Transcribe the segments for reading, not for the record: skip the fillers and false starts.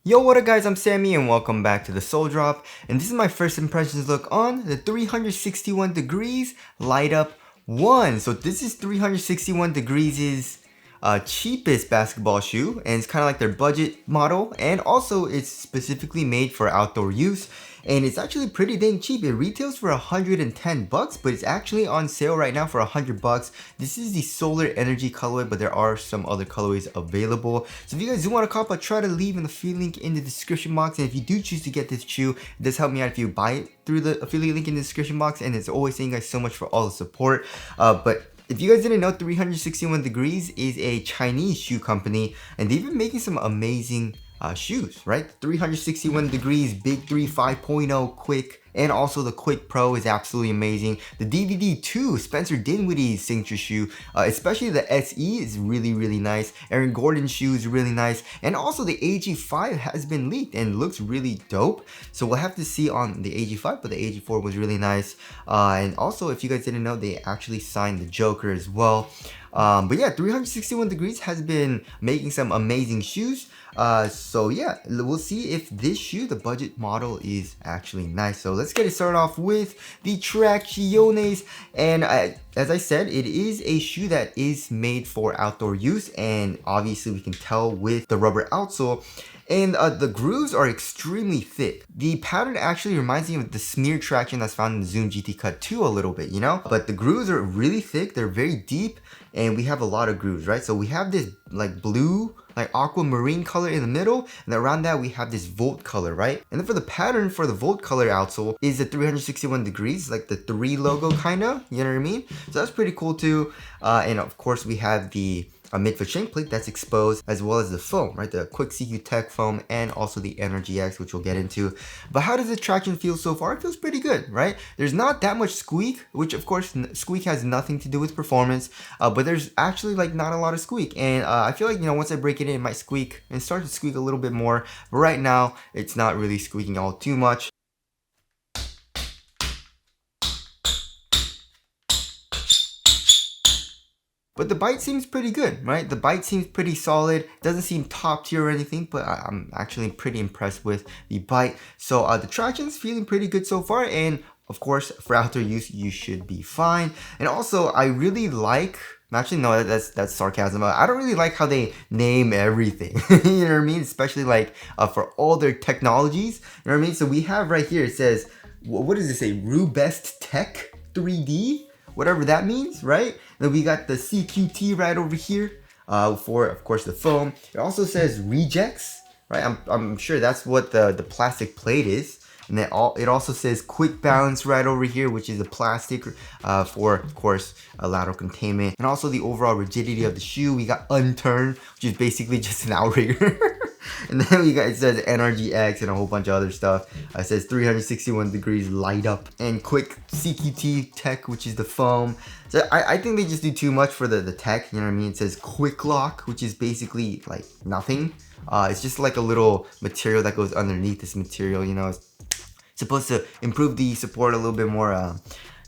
Yo, what up guys, I'm Sammy and welcome back to the Soul Drop, and this is my first impressions look on the 361 Degrees Light Up 1. So this is 361 Degrees' cheapest basketball shoe, and it's kind of like their budget model, and also it's specifically made for outdoor use. And it's actually pretty dang cheap. It retails for 110 bucks, but it's actually on sale right now for 100 bucks. This is the solar energy colorway, but there are some other colorways available. So if you guys do want to cop, I'll try to leave an affiliate link in the description box. And if you do choose to get this shoe, it does help me out if you buy it through the affiliate link in the description box. And it's always thank you guys so much for all the support. But if you guys didn't know, 361 Degrees is a Chinese shoe company, and they've been making some amazing shoes, right? 361 Degrees Big 3 5.0 Quick, and also the Quick Pro is absolutely amazing. The DVD 2, Spencer Dinwiddie's signature shoe, especially the SE, is really nice. Aaron Gordon's shoe is really nice, and also the AG5 has been leaked and looks really dope. So we'll have to see on the AG5, but the AG4 was really nice. And also, if you guys didn't know, they actually signed the Joker as well. But yeah, 361 Degrees has been making some amazing shoes. So yeah, we'll see if this shoe, the budget model, is actually nice. So let's get it started off with the Tracciones. And as I said, it is a shoe that is made for outdoor use, and obviously we can tell with the rubber outsole. And the grooves are extremely thick. The pattern actually reminds me of the smear traction that's found in the Zoom GT Cut 2 a little bit, you know? But the grooves are really thick, they're very deep, and we have a lot of grooves, right? So we have this like blue, like aquamarine color in the middle, and around that we have this Volt color, right? And then for the pattern for the Volt color outsole is the 361 Degrees, like the 3 logo kinda, you know what I mean? So that's pretty cool too. And of course we have the mid-foot shank plate that's exposed, as well as the foam, right? The Quick CQ Tech foam, and also the Energy X, which we'll get into. But how does the traction feel so far? It feels pretty good, right? There's not that much squeak, which of course squeak has nothing to do with performance, but there's actually like not a lot of squeak. And I feel like, you know, once I break it in, it might squeak and start to squeak a little bit more. But right now, it's not really squeaking all too much. But the bite seems pretty good, right? The bite seems pretty solid. Doesn't seem top tier or anything, but I'm actually pretty impressed with the bite. So the traction's feeling pretty good so far, and of course, for outdoor use, you should be fine. And also, I really like, actually no, that's sarcasm. I don't really like how they name everything. You know what I mean? Especially like for all their technologies. You know what I mean? So we have right here, it says, what does it say? Rubest Tech 3D? Whatever that means, right? Then we got the CQT right over here for, of course, the foam. It also says rejects, right? I'm sure that's what the plastic plate is. And then it also says quick balance right over here, which is the plastic for, of course, lateral containment. And also the overall rigidity of the shoe. We got unturned, which is basically just an outrigger. And then we got, it says Energy X and a whole bunch of other stuff. It says 361 Degrees Light Up and Quick CQT Tech, which is the foam. So I think they just do too much for the tech, you know what I mean? It says Quick Lock, which is basically like nothing. It's just like a little material that goes underneath this material, you know? It's supposed to improve the support a little bit more.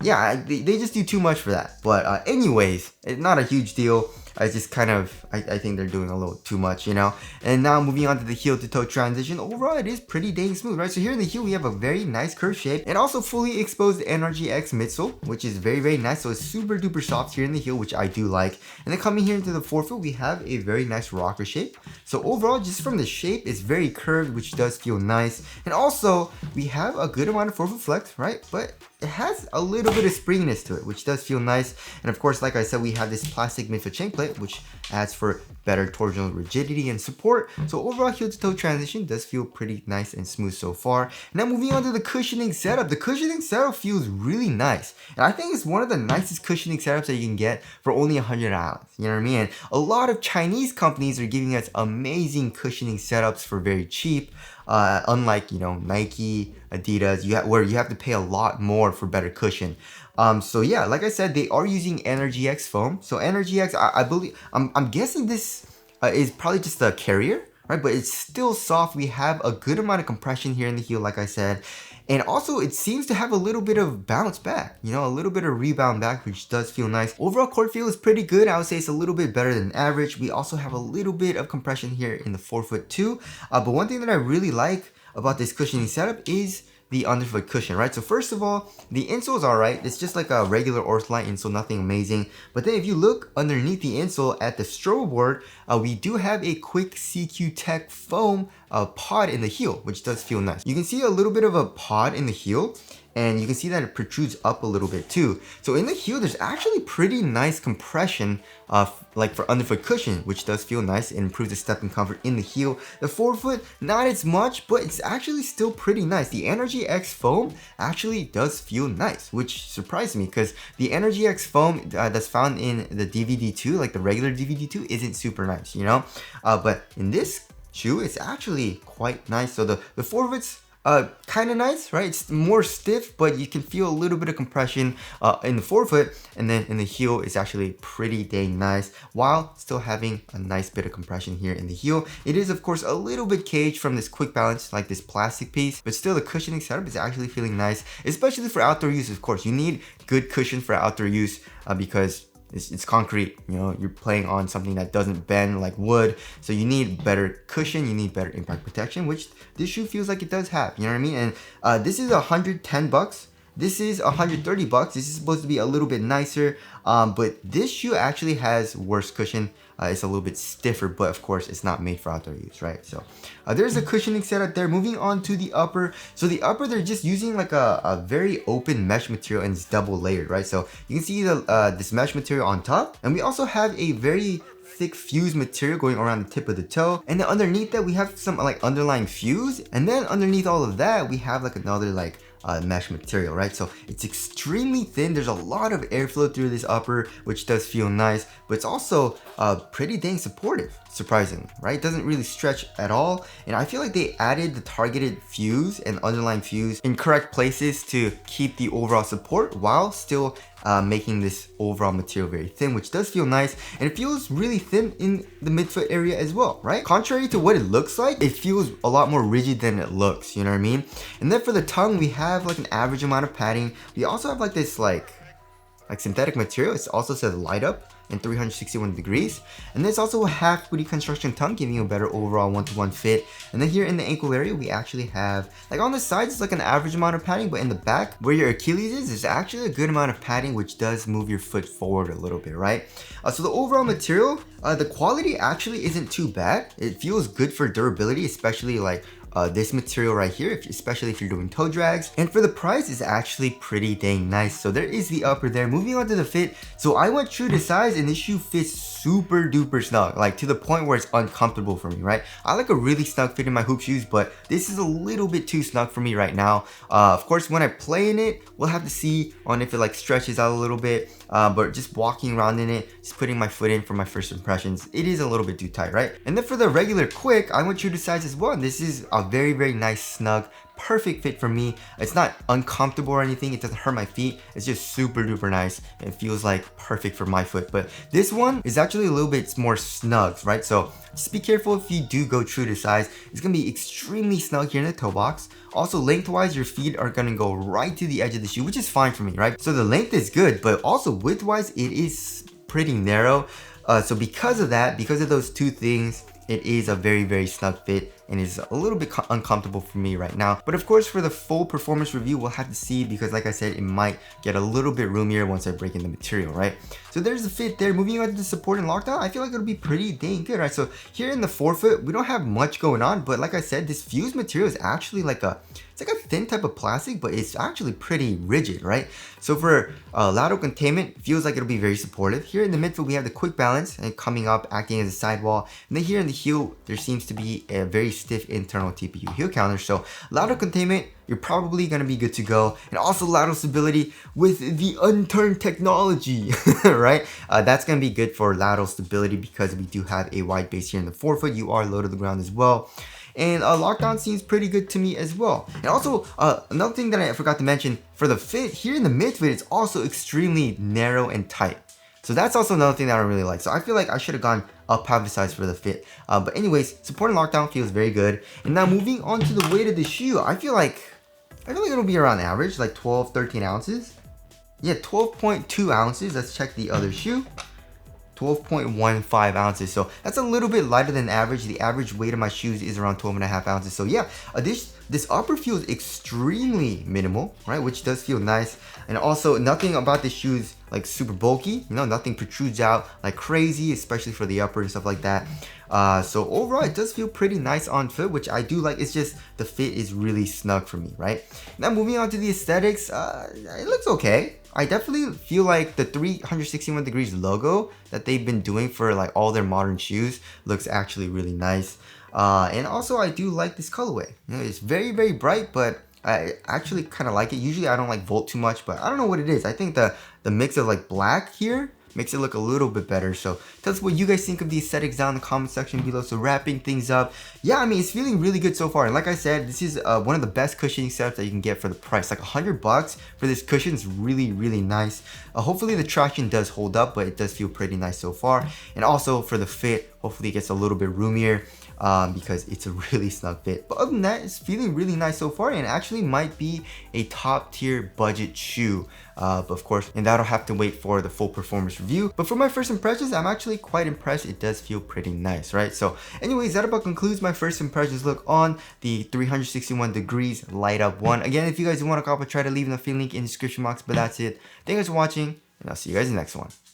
Yeah, they just do too much for that. But anyways, it's not a huge deal. I just kind of, I think they're doing a little too much, you know? And now moving on to the heel to toe transition. Overall, it is pretty dang smooth, right? So here in the heel, we have a very nice curve shape and also fully exposed Energy X midsole, which is very nice. So it's super duper soft here in the heel, which I do like. And then coming here into the forefoot, we have a very nice rocker shape. So overall, just from the shape, it's very curved, which does feel nice. And also, we have a good amount of forefoot flex, right? But it has a little bit of springiness to it, which does feel nice. And of course, like I said, we have this plastic midfoot shank plate, which adds for better torsional rigidity and support. So overall, heel to toe transition does feel pretty nice and smooth so far. Now moving on to the cushioning setup. The cushioning setup feels really nice. And I think it's one of the nicest cushioning setups that you can get for only $100. You know what I mean? And a lot of Chinese companies are giving us amazing cushioning setups for very cheap. Unlike, you know, Nike, Adidas, where you have to pay a lot more for better cushion. So yeah, like I said, they are using Energy X foam. So Energy X, I believe, I'm guessing this is probably just a carrier, right? But it's still soft. We have a good amount of compression here in the heel, like I said. And also it seems to have a little bit of bounce back, you know, a little bit of rebound back, which does feel nice. Overall court feel is pretty good. I would say it's a little bit better than average. We also have a little bit of compression here in the forefoot too. But one thing that I really like about this cushioning setup is the underfoot cushion, right? So first of all, the insole is alright. It's just like a regular Ortholite insole, nothing amazing. But then if you look underneath the insole at the strobe board, we do have a quick CQ Tech foam pod in the heel, which does feel nice. You can see a little bit of a pod in the heel, and you can see that it protrudes up a little bit too. So in the heel, there's actually pretty nice compression like for underfoot cushion, which does feel nice and improves the stepping comfort in the heel. The forefoot, not as much, but it's actually still pretty nice. The Energy X foam actually does feel nice, which surprised me because the Energy X foam that's found in the DVD2, like the regular DVD2, isn't super nice, you know? But in this shoe, it's actually quite nice. So the forefoot's kind of nice, right? It's more stiff, but you can feel a little bit of compression in the forefoot, and then in the heel it's actually pretty dang nice while still having a nice bit of compression here in the heel. It is of course a little bit caged from this quick balance, like this plastic piece, but still the cushioning setup is actually feeling nice, especially for outdoor use. Of course, you need good cushion for outdoor use because it's concrete, you know, you're playing on something that doesn't bend like wood, so you need better cushion, you need better impact protection, which this shoe feels like it does have, you know what I mean? And this is $110. This is $130. This is supposed to be a little bit nicer, but this shoe actually has worse cushion. It's a little bit stiffer, but of course it's not made for outdoor use, right? So there's a cushioning setup there. Moving on to the upper. So the upper, they're just using like a very open mesh material, and it's double layered, right? So you can see the this mesh material on top, and we also have a very thick fuse material going around the tip of the toe, and then underneath that we have some like underlying fuse, and then underneath all of that we have like another like mesh material, right? So it's extremely thin. There's a lot of airflow through this upper, which does feel nice, but it's also pretty dang supportive, surprisingly, right? It doesn't really stretch at all, and I feel like they added the targeted fuse and underlying fuse in correct places to keep the overall support while still making this overall material very thin, which does feel nice, and it feels really thin in the midfoot area as well, right? Contrary to what it looks like, it feels a lot more rigid than it looks, you know what I mean? And then for the tongue, we have like an average amount of padding. We also have like this like synthetic material. It also says light up in 361 degrees, and there's also a half booty construction tongue, giving you a better overall one-to-one fit. And then here in the ankle area, we actually have like on the sides it's like an average amount of padding, but in the back where your Achilles is, there's actually a good amount of padding, which does move your foot forward a little bit, right? So the overall material, the quality actually isn't too bad. It feels good for durability, especially like this material right here, especially if you're doing toe drags. And for the price, it's actually pretty dang nice. So there is the upper there. Moving on to the fit. So I went true to size, and this shoe fits super duper snug, like to the point where it's uncomfortable for me, right? I like a really snug fit in my hoop shoes, but this is a little bit too snug for me right now. Of course, when I play in it, we'll have to see on if it like stretches out a little bit. But just walking around in it, just putting my foot in for my first impressions, it is a little bit too tight, right? And then for the regular quick, I went true to size as well. And this is a very, very nice snug, perfect fit for me. It's not uncomfortable or anything. It doesn't hurt my feet. It's just super duper nice. It feels like perfect for my foot. But this one is actually a little bit more snug, right? So just be careful if you do go true to size. It's gonna be extremely snug here in the toe box. Also, lengthwise, your feet are gonna go right to the edge of the shoe, which is fine for me, right? So the length is good, but also widthwise, it is pretty narrow. So because of that, because of those two things, it is a very, very snug fit and is a little bit uncomfortable for me right now. But of course, for the full performance review, we'll have to see, because like I said, it might get a little bit roomier once I break in the material, right? So there's the fit there. Moving on to the support and lockdown, I feel like it'll be pretty dang good, right? So here in the forefoot, we don't have much going on, but like I said, this fused material is actually like it's like a thin type of plastic, but it's actually pretty rigid, right? So for lateral containment, feels like it'll be very supportive. Here in the midfoot, we have the quick balance and coming up, acting as a sidewall. And then here in the heel, there seems to be a very stiff internal TPU heel counter. So lateral containment, you're probably gonna be good to go. And also lateral stability with the unturned technology, right? That's gonna be good for lateral stability because we do have a wide base here in the forefoot. You are low to the ground as well. And lockdown seems pretty good to me as well. And also, another thing that I forgot to mention, for the fit, here in the midfoot, it's also extremely narrow and tight. So that's also another thing that I don't really like. So I feel like I should have gone up half the size for the fit. But anyways, support and lockdown feels very good. And now moving on to the weight of the shoe, I feel like I feel like it'll be around average, like 12, 13 ounces. Yeah, 12.2 ounces. Let's check the other shoe. 12.15 ounces. So that's a little bit lighter than average. The average weight of my shoes is around 12.5 ounces. So yeah, this upper feels extremely minimal, right? Which does feel nice. And also nothing about the shoes like super bulky, you know, nothing protrudes out like crazy, especially for the upper and stuff like that. So overall, it does feel pretty nice on foot, which I do like. It's just the fit is really snug for me, right? Now moving on to the aesthetics, it looks okay. I definitely feel like the 361 degrees logo that they've been doing for like all their modern shoes looks actually really nice. And also I do like this colorway. You know, it's very, very bright, but I actually kind of like it. Usually I don't like Volt too much, but I don't know what it is. I think the mix of like black here makes it look a little bit better. So tell us what you guys think of the aesthetics down in the comment section below. So wrapping things up, yeah, I mean, it's feeling really good so far. And like I said, this is one of the best cushioning setups that you can get for the price. Like $100 for this cushion is really, really nice. Hopefully the traction does hold up, but it does feel pretty nice so far. And also for the fit, hopefully it gets a little bit roomier. Because it's a really snug fit. But other than that, it's feeling really nice so far and actually might be a top tier budget shoe. But of course, and that'll have to wait for the full performance review. But for my first impressions, I'm actually quite impressed. It does feel pretty nice, right? So anyways, that about concludes my first impressions look on the 361 degrees light up one. Again, if you guys want to copy, try to leave an affiliate link in the description box, but that's it. Thank you guys for watching, and I'll see you guys in the next one.